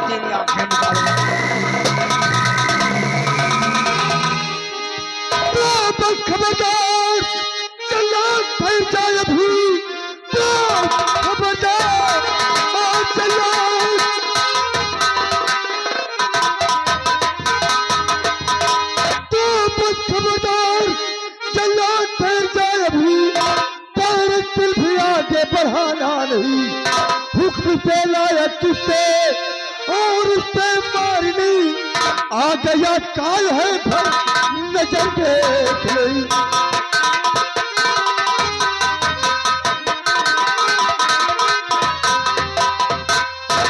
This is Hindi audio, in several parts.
तेरी आंखें निकालूंगा। खबरदार जल्लाद फैल जाए अभी, खबरदार जल्लाद। खबरदार जल्लाद फैल जाए अभी, दिल भी आगे बढ़ाना नहीं। हुक्म से लाया किससे और उससे मारनी, आ गया काल है भर नजर देख ली।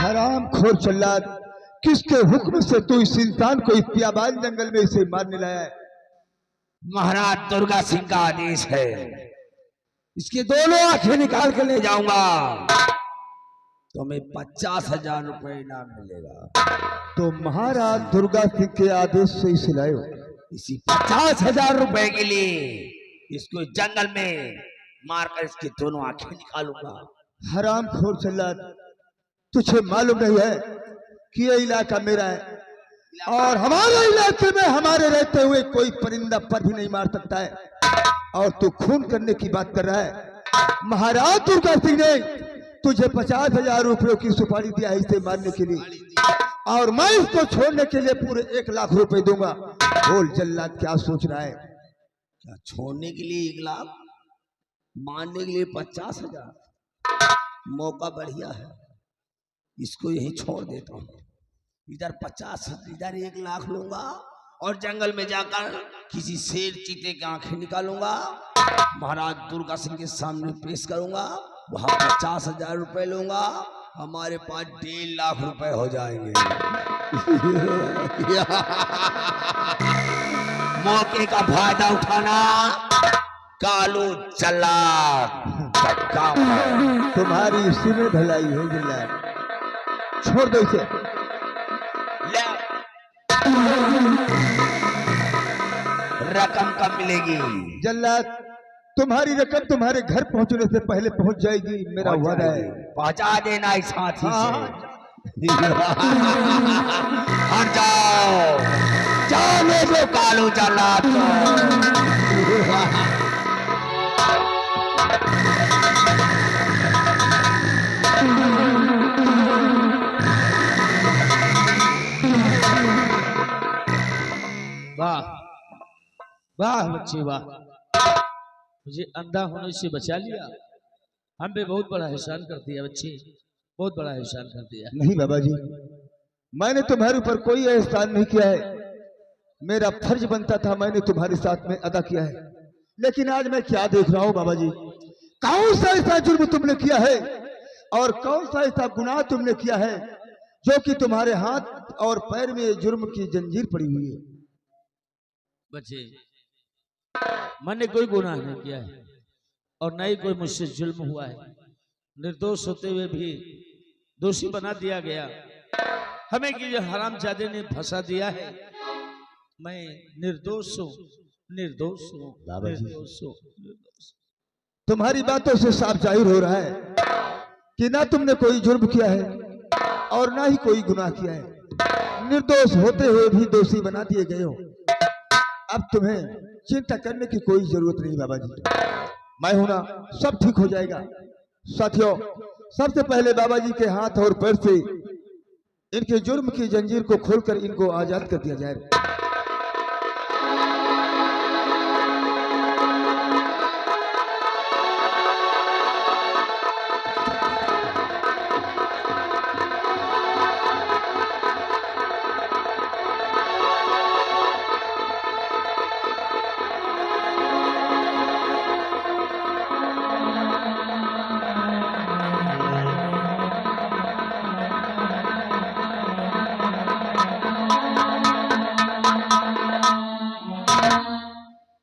हराम खोर जल्लाद, किसके हुक्म से तू इस इंसान को इस बियाबान जंगल में इसे मारने लाया है? महाराज दुर्गा सिंह का आदेश है, इसकी दोनों आंखें निकाल कर ले जाऊंगा, तुम्हें 50,000 रुपए इनाम मिलेगा। तो महाराज दुर्गा सिंह के आदेश से इसे लाए हो? इसी 50,000 रुपए के लिए इसको जंगल में मारकर इसकी दोनों आंखें निकालूंगा। हराम खोर जल्लाद, तुझे मालूम नहीं है कि ये इलाका मेरा है और हमारे इलाके में हमारे रहते हुए कोई परिंदा पर भी नहीं मार सकता है, और तू खून करने की बात कर रहा है। महाराज दुर्गा सिंह ने तुझे 50,000 रुपयों की सुपारी दिया है इसे मारने के लिए, और मैं इसको छोड़ने के लिए पूरे 1 लाख रुपए दूंगा। बोल जल्लाद, क्या सोच रहा है? क्या छोड़ने के लिए 1 लाख, मारने के लिए 50,000? मौका बढ़िया है, इसको यही छोड़ देता हूँ। इधर 50, इधर 1 लाख लूंगा और जंगल में जाकर किसी शेर चीते की आंखें निकालूंगा, महाराज दुर्गा सिंह के सामने पेश करूंगा, वहां 50,000 रुपए लूंगा, हमारे पास 1.5 लाख रुपए हो जाएंगे। मौके का फायदा उठाना कालू जल्लाद का काम है। तुम्हारी इसी में भलाई है जल्लाद, छोड़ दो इसे। रकम कब मिलेगी? जल्लाद, तुम्हारी रकम तुम्हारे घर पहुंचने से पहले पहुंच जाएगी, मेरा वादा है। पहुंचा देना इस हाथी से। हट जाओ, जाने दो कालू जल्लाद को। वाह वाह बच्चे वाह, मुझे अंधा होने से बचा लिया, हम पे बहुत बड़ा एहसान कर दिया बच्चे, बहुत बड़ा एहसान कर दिया। नहीं बाबा जी, मैंने तुम्हारे ऊपर कोई एहसान नहीं किया है, मेरा फर्ज बनता था, मैंने तुम्हारे साथ में अदा किया है। लेकिन आज मैं क्या देख रहा हूँ बाबा जी, कौन सा ऐसा जुर्म तुमने किया है और कौन सा ऐसा गुनाह तुमने किया है जो कि तुम्हारे हाथ और पैर में जुर्म की जंजीर पड़ी हुई है? बच्चे, मैंने कोई गुनाह नहीं किया है और न ही कोई मुझसे जुल्म हुआ है, निर्दोष होते हुए भी दोषी बना दिया गया, हमें कि हरामजादे ने फंसा दिया है। मैं निर्दोष हूँ, निर्दोष हूँ, निर्दोष हूँ। तुम्हारी बातों से साफ जाहिर हो रहा है कि ना तुमने कोई जुर्म किया है और ना ही कोई गुनाह किया है, निर्दोष होते हुए भी दोषी बना दिए गए हो। अब तुम्हें चिंता करने की कोई जरूरत नहीं बाबा जी, मैं हूं ना, सब ठीक हो जाएगा। साथियों, सबसे पहले बाबा जी के हाथ और पैर से इनके जुर्म की जंजीर को खोलकर इनको आजाद कर दिया जाए।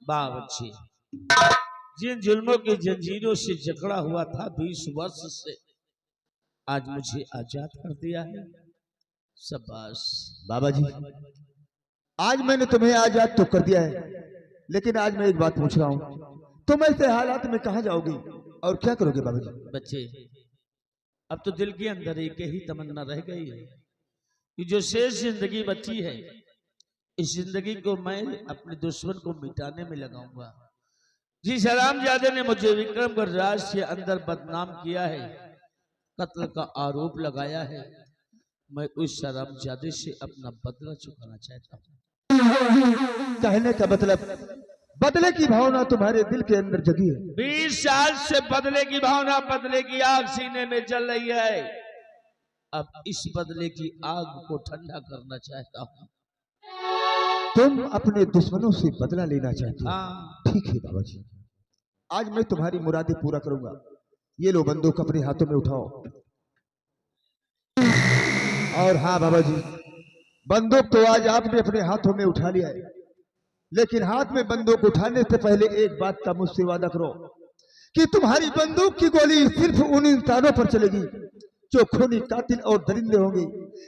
वाह बच्चे, जिन जुल्मों की जंजीरों से जकड़ा हुआ था 20 वर्ष से, आज मुझे आजाद कर दिया है। शाबाश बाबा जी, आज मैंने तुम्हें आजाद तो कर दिया है, लेकिन आज मैं एक बात पूछ रहा हूँ, तुम ऐसे हालात में कहाँ जाओगी और क्या करोगे बाबा जी? बच्चे, अब तो दिल के अंदर एक ही तमन्ना रह गई है, कि जो शेष जिंदगी बची है, इस जिंदगी को मैं अपने दुश्मन को मिटाने में लगाऊंगा। जिस हरामजादे ने मुझे विक्रमगढ़ राज के अंदर बदनाम किया है, कत्ल का आरोप लगाया है, मैं उस हरामजादे से अपना बदला चुकाना चाहता हूँ। कहने का मतलब बदले की भावना तुम्हारे दिल के अंदर जगी है। 20 साल से बदले की भावना, बदले की आग सीने में जल रही है। अब इस बदले की आग को ठंडा करना चाहता हूँ। तुम अपने दुश्मनों से बदला लेना चाहते हो? हाँ। ठीक है बाबा जी, आज मैं तुम्हारी मुरादें पूरा करूंगा। ये लो बंदूक अपने हाथों में उठाओ। और हाँ बाबा जी, बंदूक तो आज आपने अपने हाथों में उठा लिया है, लेकिन हाथ में बंदूक उठाने से पहले एक बात का मुझसे वादा करो कि तुम्हारी बंदूक की गोली सिर्फ उन इंसानों पर चलेगी जो खूनी, कातिल और दरिंदे होंगे।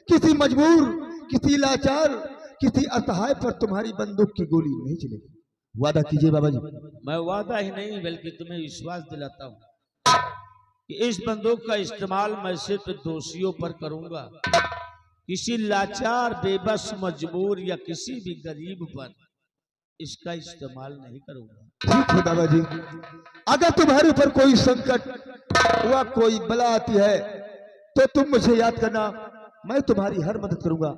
किसी मजबूर, किसी लाचार, किसी असहाय पर तुम्हारी बंदूक की गोली नहीं चलेगी। वादा कीजिए बाबा जी। मैं वादा ही नहीं बल्कि तुम्हें विश्वास दिलाता हूँ कि इस बंदूक का इस्तेमाल मैं सिर्फ दोषियों पर करूंगा। किसी लाचार, बेबस, मजबूर या किसी भी गरीब पर इसका इस्तेमाल नहीं करूंगा। ठीक है बाबा जी, अगर तुम्हारे ऊपर कोई संकट व कोई बला आती है तो तुम मुझे याद करना, मैं तुम्हारी हर मदद करूंगा।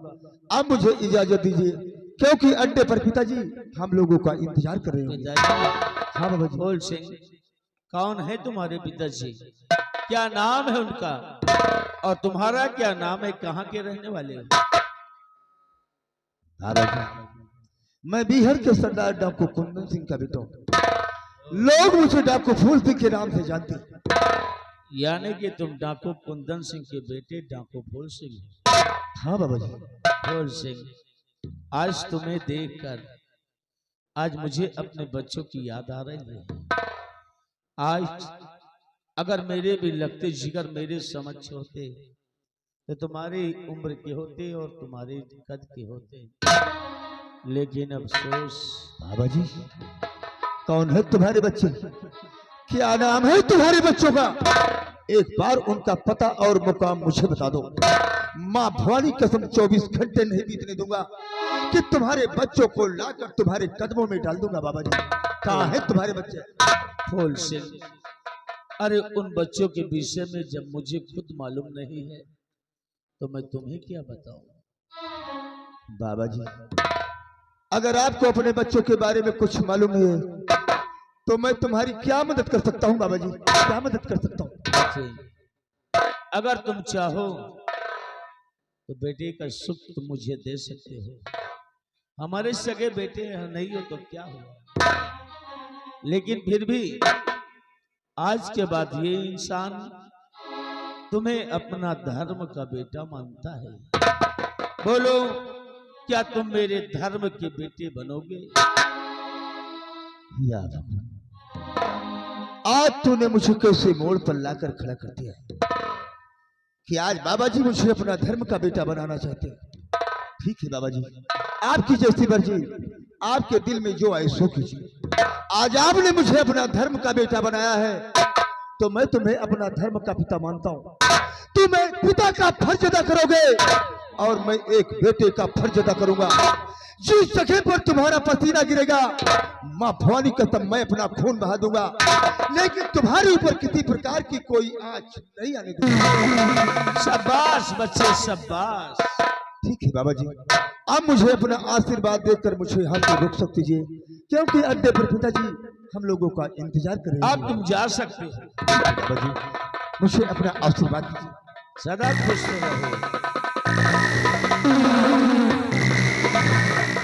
अब मुझे इजाजत दीजिए, क्योंकि अड्डे पर पिताजी हम लोगों का इंतजार कर रहे हैं। हाँ बाबा जी। फूल सिंह, कौन है तुम्हारे पिताजी? क्या नाम है उनका और तुम्हारा क्या नाम है? कहाँ के रहने वाले हो? दादा जी, मैं बिहार के सरदार डाकू कुंदन सिंह का बेटा हूँ। लोग मुझे डाकू फूल सिंह के नाम से जानते हैं। यानी कि तुम डाकू कुंदन सिंह के बेटे डाकू फूल सिंह हो। हाँ बाबा जी। फूल सिंह, आज तुम्हें देखकर आज मुझे अपने बच्चों की याद आ रही है। आज अगर मेरे भी लगते जिगर मेरे समक्ष होते तो तुम्हारी उम्र के होते और तुम्हारे कद के होते, लेकिन अफसोस। बाबा जी, कौन है तुम्हारे बच्चे? क्या नाम है तुम्हारे बच्चों का? एक बार उनका पता और मुकाम मुझे बता दो। माँ भवानी कसम 24 घंटे नहीं बीतने दूंगा कि तुम्हारे बच्चों को लाकर तुम्हारे कदमों में डाल दूंगा। बाबा जी, कहाँ है तुम्हारे बच्चे? फूल सिंह, अरे उन बच्चों के विषय में जब मुझे खुद मालूम नहीं है तो मैं तुम्हें क्या बताऊं? बाबा जी, अगर आपको अपने बच्चों के बारे में कुछ मालूम नहीं है तो मैं तुम्हारी क्या मदद कर सकता हूँ? बाबा जी, क्या मदद कर सकता हूँ? अगर तुम चाहो तो बेटे का सुख तुम मुझे दे सकते हो। हमारे सगे बेटे नहीं हो तो क्या हुआ, लेकिन फिर भी आज के बाद ये इंसान तुम्हें अपना धर्म का बेटा मानता है। बोलो, क्या तुम मेरे धर्म के बेटे बनोगे? याद आज तूने मुझे कैसे मोड़ पर लाकर खड़ा कर दिया कि आज बाबा जी मुझे अपना धर्म का बेटा बनाना चाहते हैं। ठीक है बाबा जी, आपकी जैसी मर्जी, आपके दिल में जो आए सो कीजिए। आज आपने मुझे अपना धर्म का बेटा बनाया है तो मैं तुम्हें अपना धर्म का पिता मानता हूँ। तुम एक पिता का फर्ज अदा करोगे और मैं एक बेटे का फर्ज अदा करूंगा। जिस जगह पर तुम्हारा पसीना गिरेगा, माँ भवानी कसम मैं अपना खून बहा दूंगा, लेकिन तुम्हारे ऊपर किसी प्रकार की कोई आंच नहीं आने दूंगा। शाबाश बच्चे, शाबाश। ठीक है बाबा जी, अब मुझे अपना आशीर्वाद देकर मुझे हाथ से रोक सकते दीजिए, क्योंकि अड्डे पर पिताजी हम लोगों का इंतजार कर रहे हैं। अब तुम जा सकते हो। बाबा जी, मुझे अपना आशीर्वाद दीजिए। सदा खुश रहो।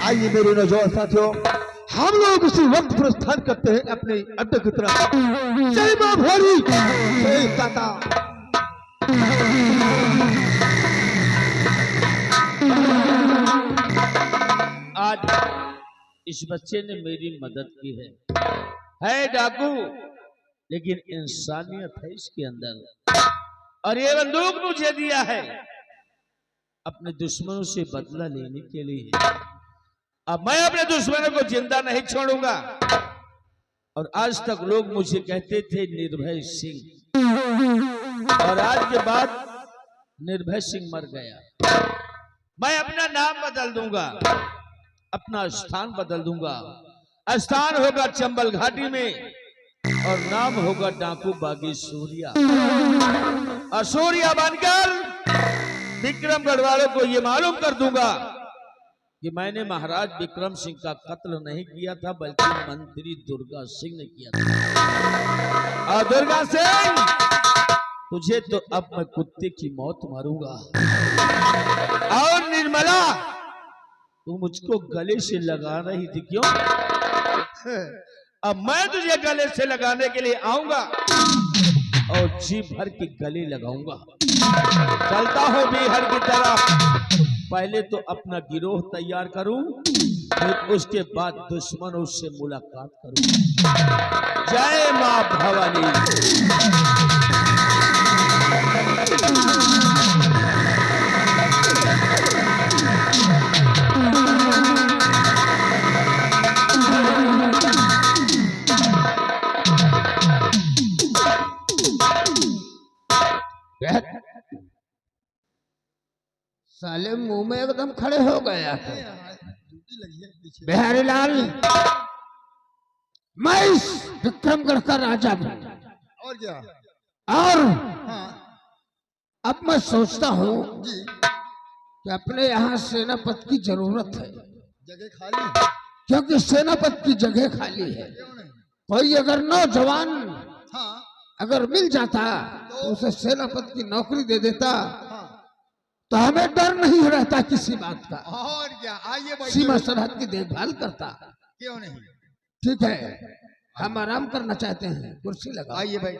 आइए मेरे नौजवान साथियों, हम लोग उसी वक्त प्रस्थान करते हैं अपने अड्डे की तरफ। जय मां भवानी, जय काका। आज इस बच्चे ने मेरी मदद की है डाकू, लेकिन इंसानियत है इसके अंदर। और ये बंदूक मुझे दिया है अपने दुश्मनों से बदला लेने के लिए। अब मैं अपने दुश्मनों को जिंदा नहीं छोड़ूंगा। और आज तक लोग मुझे कहते थे निर्भय सिंह, और आज के बाद निर्भय सिंह मर गया। मैं अपना नाम बदल दूंगा, अपना स्थान बदल दूंगा। स्थान होगा चंबल घाटी में और नाम होगा डाकू बागी सूर्या। और सूर्या बनकर विक्रमगढ़ वालों को यह मालूम कर दूंगा कि मैंने महाराज विक्रम सिंह का कत्ल नहीं किया था, बल्कि मंत्री दुर्गा सिंह ने किया था। और दुर्गा सिंह, तुझे तो अब मैं कुत्ते की मौत मारूंगा। और निर्मला, तू मुझको गले से लगा रही थी, क्यों? अब मैं तुझे गले से लगाने के लिए आऊंगा और जी भर के गले लगाऊंगा। चलता हो बिहार की तरफ। पहले तो अपना गिरोह तैयार करूं, फिर उसके बाद दुश्मनों से मुलाकात करूं। जय मां भवानी। साले मुंह में एकदम खड़े हो गया। बिहारी लाल, मैं इस विक्रमगढ़ का राजा हूं। और क्या? और हाँ अब मैं सोचता हूं कि अपने यहाँ सेनापति की जरूरत है। जगह खाली, क्योंकि सेनापति की जगह खाली है। क्यों नहीं? कोई अगर नौजवान हाँ अगर मिल जाता तो उसे सेनापति की नौकरी दे देता, हाँ। तो हमें डर नहीं रहता किसी बात का। और क्या? आइए भाई। सीमा सरहद की देखभाल करता। क्यों नहीं? ठीक है, हम आराम करना चाहते हैं, कुर्सी लगा। आइए भाई।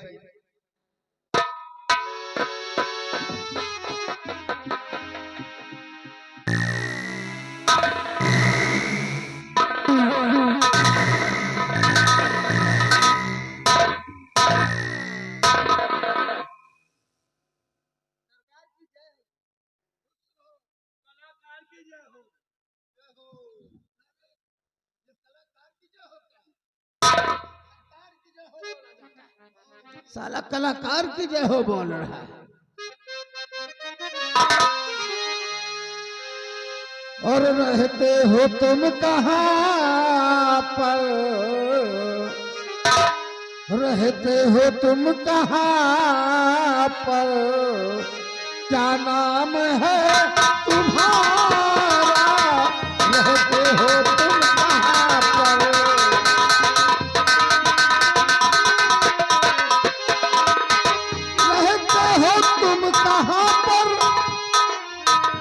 साला कलाकार की जय हो बोल रहा है। और रहते हो तुम कहाँ पर, रहते हो तुम कहाँ पर, क्या नाम है तुम्हारा, रहते हो तुम कहाँ पर, तुम कहाँ पर,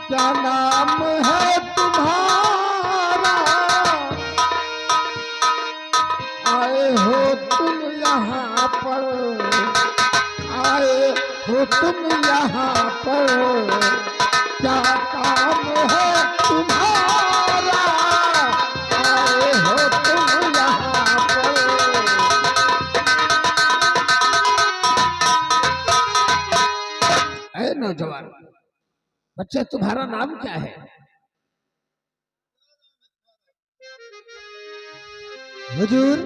क्या नाम है तुम्हारा, आए हो तुम यहाँ पर, आए हो तुम यहाँ पर, क्या काम है तुम्हारा, आए हो तुम यहाँ पर। नौजवान बच्चे, तुम्हारा नाम क्या है? हुजूर,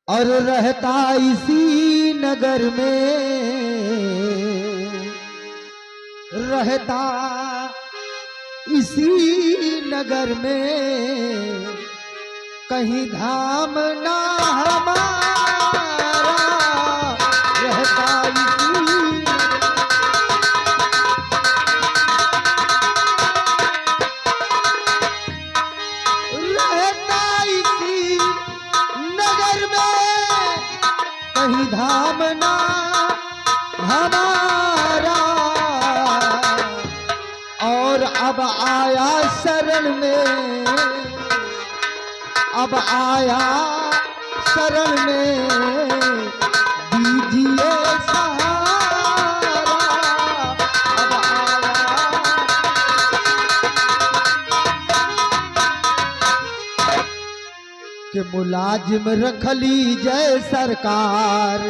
और रहता इसी नगर में, रहता इसी नगर में, कहीं धाम ना हमारा, रहता कहीं धाम ना हमारा, और अब आया शरण में, अब आया शरण में, दीजिए सहारा, अब आया। कि मुलाजिम रख लीजिए सरकार,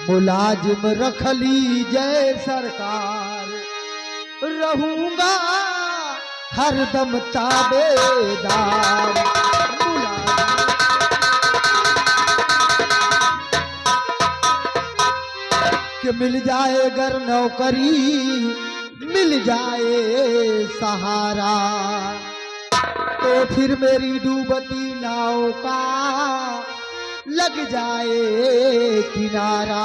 मुलाजिम रख लीजिए सरकार, रहूंगा हरदम ताबेदार। कि मिल जाए अगर नौकरी, मिल जाए सहारा, तो फिर मेरी डूबती नाव का लग जाए किनारा।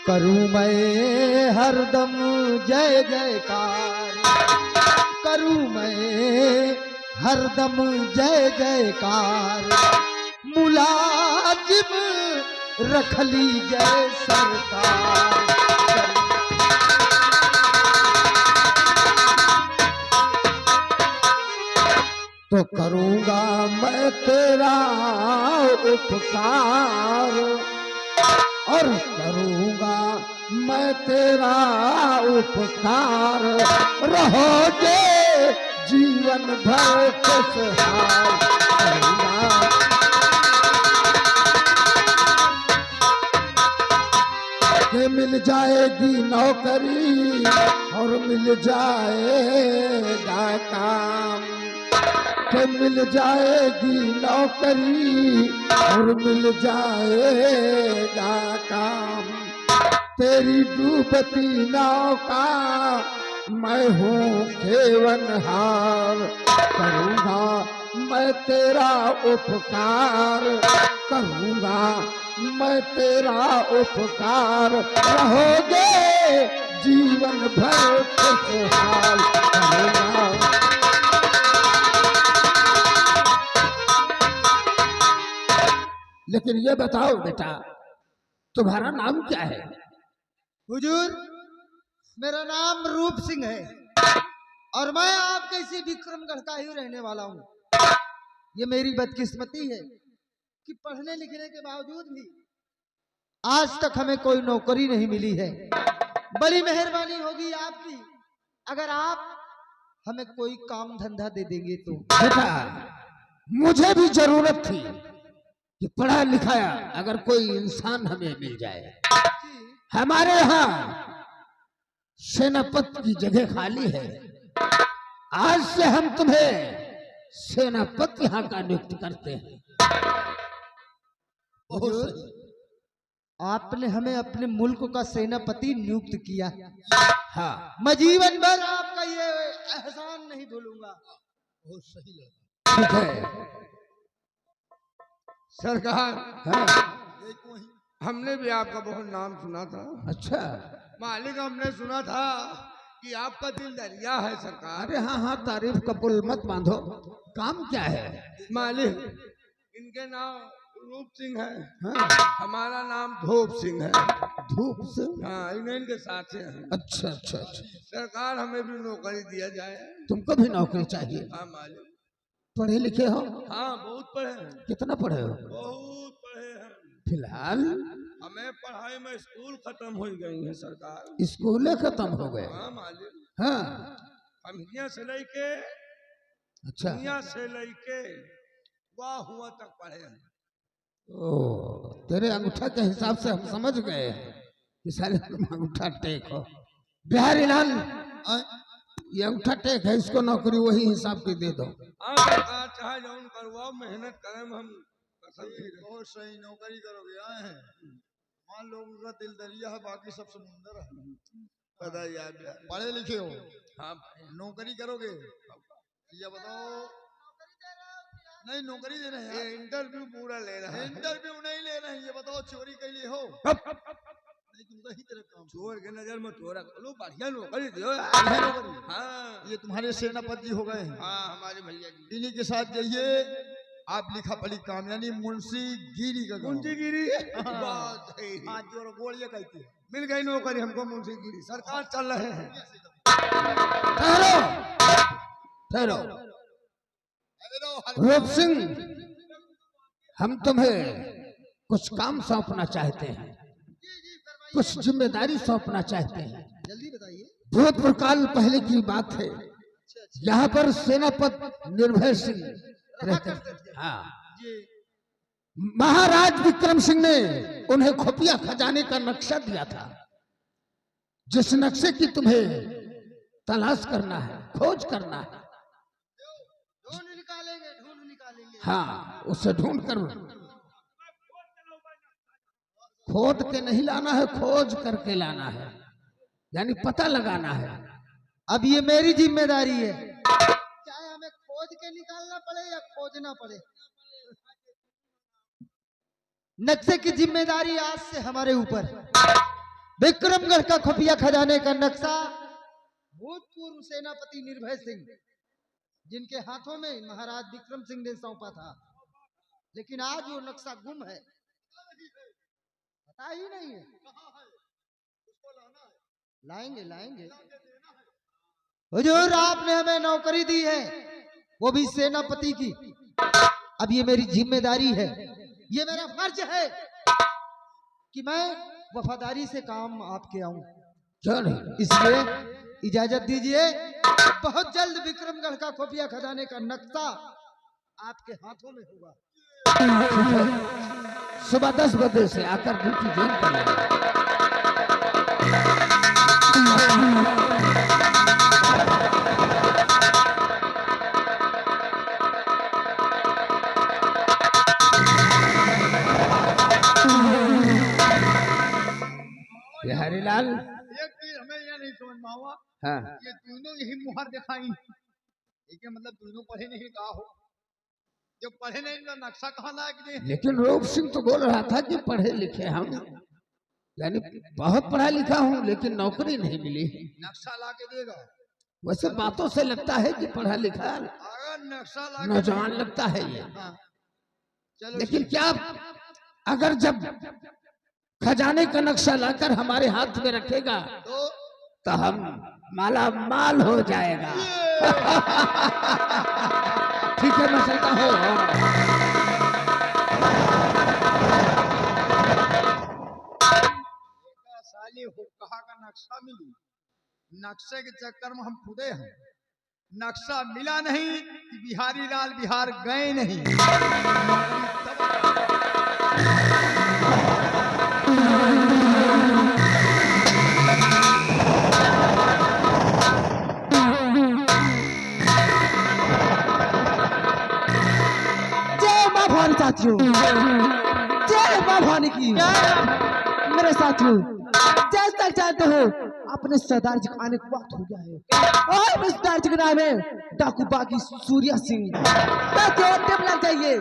करूं मैं हरदम जय जयकार, करूं मैं हरदम जय जयकार, मुलाजिम रख ली जय सरकार। तो करूंगा मैं तेरा उपकार, और करूंगा मैं तेरा उपकार, रहोगे जीवन भर खुशहाल। के मिल जाएगी नौकरी और मिल जाएगा काम, के मिल जाएगी नौकरी और मिल जाएगा काम। तेरी डूबती नाव का मैं हूँ खेवनहार, करूँगा मैं तेरा उपकार, करूँगा मैं तेरा उपकार, रहोगे जीवन भर खुशहाल। लेकिन ये बताओ बेटा, तुम्हारा नाम क्या है? हुजूर, मेरा नाम रूप सिंह है और मैं आपके इसी विक्रमगढ़ का ही रहने वाला हूँ। ये मेरी बदकिस्मती है कि पढ़ने लिखने के बावजूद भी आज तक हमें कोई नौकरी नहीं मिली है। बड़ी मेहरबानी होगी आपकी अगर आप हमें कोई काम धंधा दे देंगे तो। बेटा, मुझे भी जरूरत थी कि पढ़ा लिखाया अगर कोई इंसान हमें मिल जाए। हमारे यहाँ सेनापति की जगह खाली है, आज से हम तुम्हें सेनापति यहाँ का नियुक्त करते हैं। आपने हमें अपने मुल्क का सेनापति नियुक्त किया। हाँ, मैं जीवन भर आपका ये एहसान नहीं भूलूंगा। बहुत सही लगा। ठीक है सरकार। हाँ, हमने भी आपका बहुत नाम सुना था। अच्छा, मालिक, हमने सुना था कि आपका दिल दरिया है सरकार। अरे हाँ हाँ, तारीफ का पुल मत बांधो। काम क्या है? मालिक, इनके नाम रूप सिंह है, हाँ, हमारा नाम धूप सिंह है। धूप से? हाँ, इनके साथ हैं। अच्छा अच्छा अच्छा, सरकार, हमें भी नौकरी दिया जाए। तुमको भी नौकरी चाहिए? हाँ मालिक। पढ़े लिखे हो? हाँ, बहुत पढ़े हैं। कितना पढ़े हो? बहुत पढ़े हैं। फिलहाल हमें पढ़ाई में स्कूल खत्म हो गई है सरकार। स्कूलें खत्म हो गए? हाँ मालिक। हाँ, हम यहाँ से लेके अच्छा। दुनिया से लेके वाह हुआ तक पढ़े हैं। ओ, तेरे अंगूठा के हिसाब से हम समझ गए कि साले तुम अंगूठा टेक हो। बिहारी लाल, ये अंगूठा टेक है, इसको नौकरी वही हिसाब की दे दो। हाँ सरकार, चाहे जौन करवाओ, मेहनत करें हम। बहुत सही नौकरी करोगे। आए हैं, मान लोगों का दिल दरिया है, बाकी सब समुंदर है। पता याद है। पढ़े लिखे हो? हाँ, नौकरी करोगे? ये बताओ। नहीं, नौकरी दे रहे हैं। ये इंटरव्यू पूरा ले रहा है। इंटरव्यू नहीं ले रहे हैं। ये बताओ, चोरी के लिए हो? नहीं, तुम ही तेरा काम। चोर के नजर में चोरा करो, बढ़िया नौकरी दो। नौकरी? हाँ, ये तुम्हारे सेनापति हो गए हैं। हाँ, हमारे भैया जी। इन्हीं के साथ जाइए। आप लिखा पढ़ी काम, यानी मुंशी गिरी का काम। मुंशीगिरी। बहुत सही। हाँ, जो गोलियां कहती है। मिल गई नौकरी हमको मुंशीगिरी। सरकार, चल रहे हैं। ठहरो ठहरो। रूप सिंह, हम तुम्हें कुछ काम सौंपना चाहते हैं, कुछ जिम्मेदारी सौंपना चाहते हैं। जल्दी बताइए। भूतपूर्व काल पहले की बात है, यहाँ पर सेनापति निर्भय सिंह रहते थे। हाँ, महाराज विक्रम सिंह ने उन्हें खुफिया खजाने का नक्शा दिया था, जिस नक्शे की तुम्हें तलाश करना है, खोज करना है। ढूंढ निकालेंगे। हाँ, उसे ढूंढ कर खोद के नहीं लाना है, खोज करके लाना है। यानी पता लगाना है। अब ये मेरी जिम्मेदारी है, चाहे हमें खोज के निकालना पड़े या खोजना पड़े। नक्शे की जिम्मेदारी आज से हमारे ऊपर। विक्रमगढ़ का खुफिया खजाने का नक्शा भूतपूर्व सेनापति निर्भय सिंह, जिनके हाथों में महाराज विक्रम सिंह ने सौंपा था, लेकिन आज वो नक्शा गुम है, पता ही नहीं है। लाएंगे लाएंगे। हुजूर, आपने हमें नौकरी दी है, वो भी सेनापति की। अब ये मेरी जिम्मेदारी है, ये मेरा फर्ज है कि मैं वफादारी से काम आपके आऊं। क्यों नहीं? इसलिए इजाजत दीजिए, बहुत जल्द विक्रमगढ़ का खुफिया खजाने का नक्शा आपके हाथों में होगा। सुबह 10 बजे से आकर ड्यूटी ज्वाइन कर लेंगे। हरिलाल, एक चीज हमें यह नहीं समझ में आवा, हाँ, ये दोनों यही मुहर दिखाई, एक मतलब दोनों पढ़े नहीं कहा हो, जब पढ़े नहीं तो नक्शा कहाँ लायक दे। लेकिन रूप सिंह तो बोल रहा था कि पढ़े लिखे हम, यानी बहुत पढ़ा लिखा हूँ, लेकिन नौकरी नहीं मिली। नक्शा ला के देगा। वैसे बातों से लगता है कि पढ़ा लिखा अगर नक्शा ला नौजवान लगता है ये। हाँ, चलो लेकिन क्या अगर जब खजाने का नक्शा लाकर हमारे हाथ में रखेगा तो हम माला माल हो जाएगा। ठीक है, मैं चलता हूँ। साली हो कहा का नक्शा मिली, नक्शे के चक्कर में हम खुदे हैं। नक्शा मिला नहीं कि बिहारी लाल बिहार गए नहीं। जय मां भवानी साथियों, जय मां भवानी की। मेरे साथियों, जैसा चाहते हो अपने सरदार जी को आने का वक्त हो गया है। और मेरे सरदार जी का नाम है डाकू बागी सूर्या सिंह। टेबल चाहिए।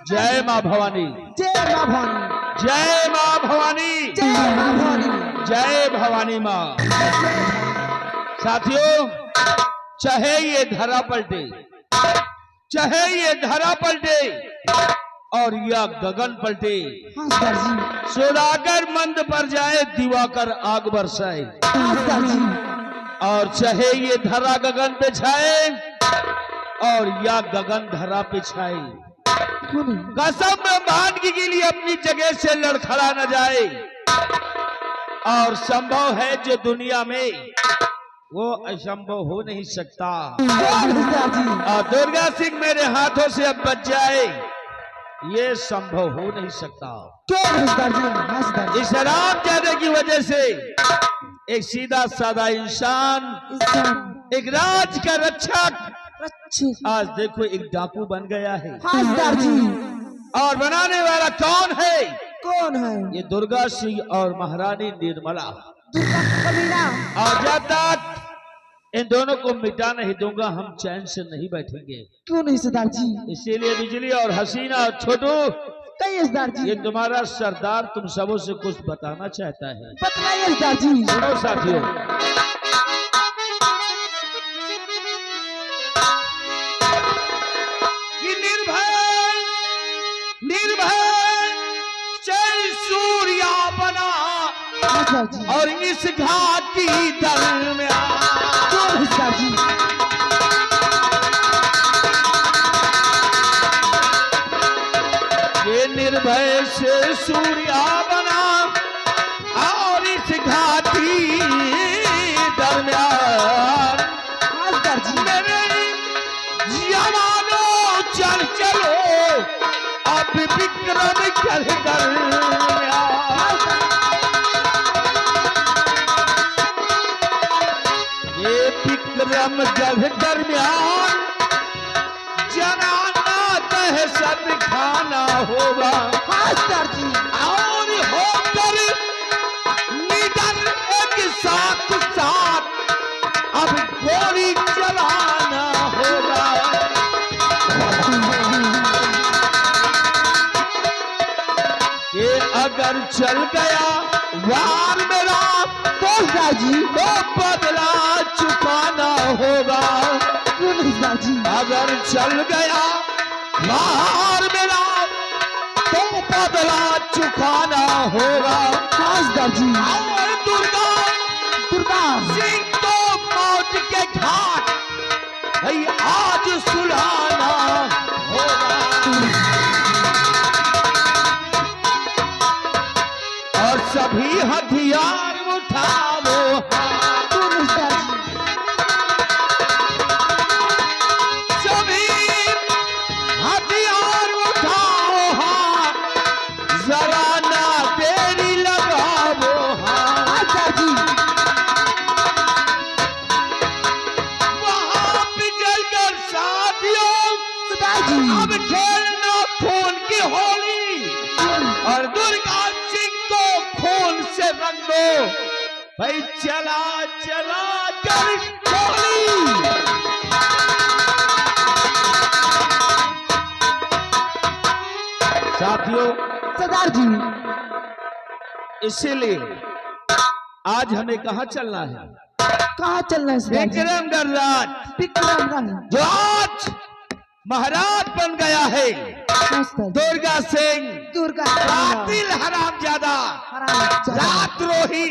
जय मां भवानी, जय मां भवानी, जय मां भवानी, जय मां भवानी, जय भवानी मां। साथियों, चाहे ये धरा पलटे, चाहे ये धरा पलटे और या गगन पलटे, हाँ सरदार जी, सुदागर मंद पर जाए, दिवाकर आग बरसाए, हाँ सरदार जी, और चाहे ये धरा गगन पे छाए और या गगन धरा पे छाए, कसम बांध के लिए अपनी जगह से लड़खड़ा न जाए। और संभव है जो दुनिया में वो असंभव हो नहीं सकता। और दुर्गा सिंह मेरे हाथों से अब बच जाए, ये संभव हो नहीं सकता। इस रामजादे की वजह से एक सीधा साधा इंसान, एक राज का रक्षक, आज देखो एक डाकू बन गया है। और बनाने वाला कौन है? कौन है? ये दुर्गा सिंह और महारानी निर्मला। और जब तक इन दोनों को मिटा नहीं दूंगा, हम चैन से नहीं बैठेंगे। क्यों नहीं सरदार जी? इसीलिए बिजली और हसीना और छोटू, सरदार जी, ये तुम्हारा सरदार तुम सबों से कुछ बताना चाहता है। बताइए सरदार जी। सुनो साथियों, और इस घाटी दरमियान ये निर्भय से सूर्या बना, और इस घाटी दरमियान मेरे विक्रम जल दरम्यान, ये विक्रम जल दरम्यान जनाना दहशत खाना होगा। मास्टर जी और होकर निडर एक साथ साथ अब गोली चलाना होगा। ये अगर चल गया वार मेरा तो जी तो बदला चुकाना होगा। जी अगर चल गया वार मेरा तो बदला चुकाना होगा। मास्टर जी और दुर्गा सिंह को मौत के घाट भाई आज सुलाना होगा। और सभी हथियार उठाओ, सभी हथियार उठाओ हाथ, जरा ना देरी लगाओ हाथ। मास्टर जी वहां पिघल कर साथियों जी अब खेलना खून की होली, और दुर्गा सिंह को खून से रंग दो भाई, चला चला कर गोली। साथियों सरदार जी इसीलिए आज हमें कहाँ चलना है? कहाँ चलना है सरदार जी? विक्रमगढ़ राज, विक्रमगढ़ जो आज महाराज बन गया है मास्टर दुर्गा सिंह, दुर्गा कातिल हरामजादा रातद्रोही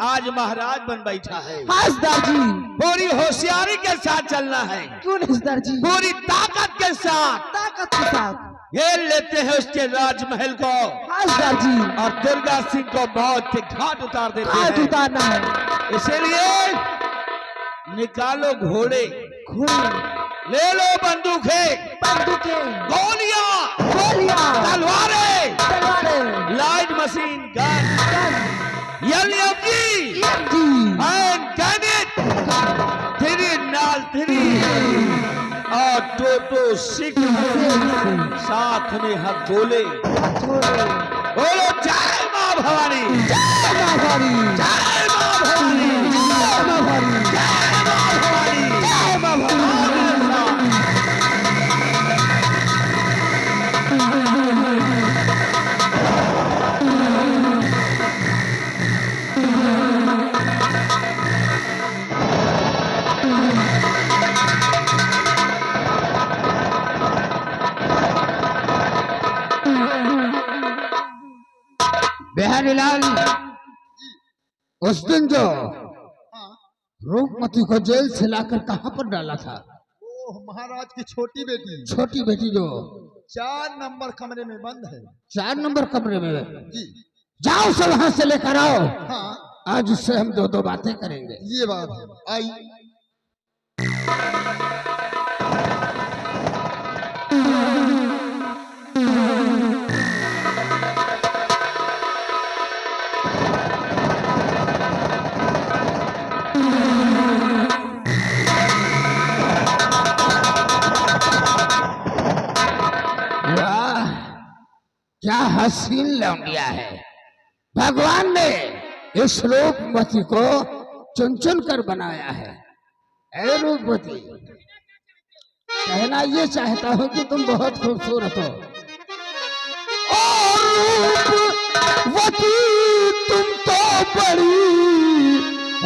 आज महाराज बन बैठा है। मास्टर जी पूरी होशियारी के साथ चलना है, क्यों नहीं सरदार जी? पूरी ताकत के साथ ताकत के साथ घेर लेते हैं उसके राजमहल को, मास्टर जी और दुर्गा सिंह को मौत के घाट उतार देते घाट हैं। उतारना है। इसीलिए निकालो घोड़े, घोड़े ले लो बंदूकें, बंदूकें गोलियां, गोलियां तलवारें, तलवारें लाइट मशीन गन, LMG जी and gun it, 3 नाल 3 और 2 6 साथ में हथोले। बोलो जय मां भवानी, जय मां भवानी, जय मां भवानी, जय मां भवानी, जय मां भवानी, जय मां भवानी। बिहारीलाल उस दिन जो हाँ, रूपमती को जेल से लाकर कहाँ पर डाला था? ओह महाराज की छोटी बेटी छोटी बेटी जो 4 नंबर कमरे में बंद है। 4 नंबर कमरे में, जी जाओ सब वहां से लेकर आओ। हाँ आज उससे हम 2 बातें करेंगे। ये बात है। आई वाह क्या हसीन लौंडिया है। भगवान ने इस रूपमती को चुन चुन कर बनाया है। ऐ रूपमती, कहना ये चाहता हूँ कि तुम बहुत खूबसूरत हो। रूपवती तुम तो बड़ी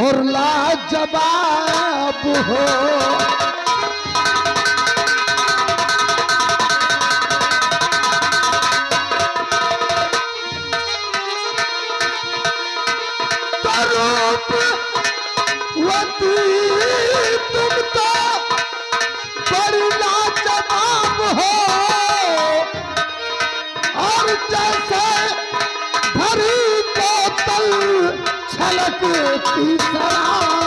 और लाजवाब हो, रूपवती तुम तो बड़ी लाजवाब हो, और जैसे भरी बोतल छलकती शराब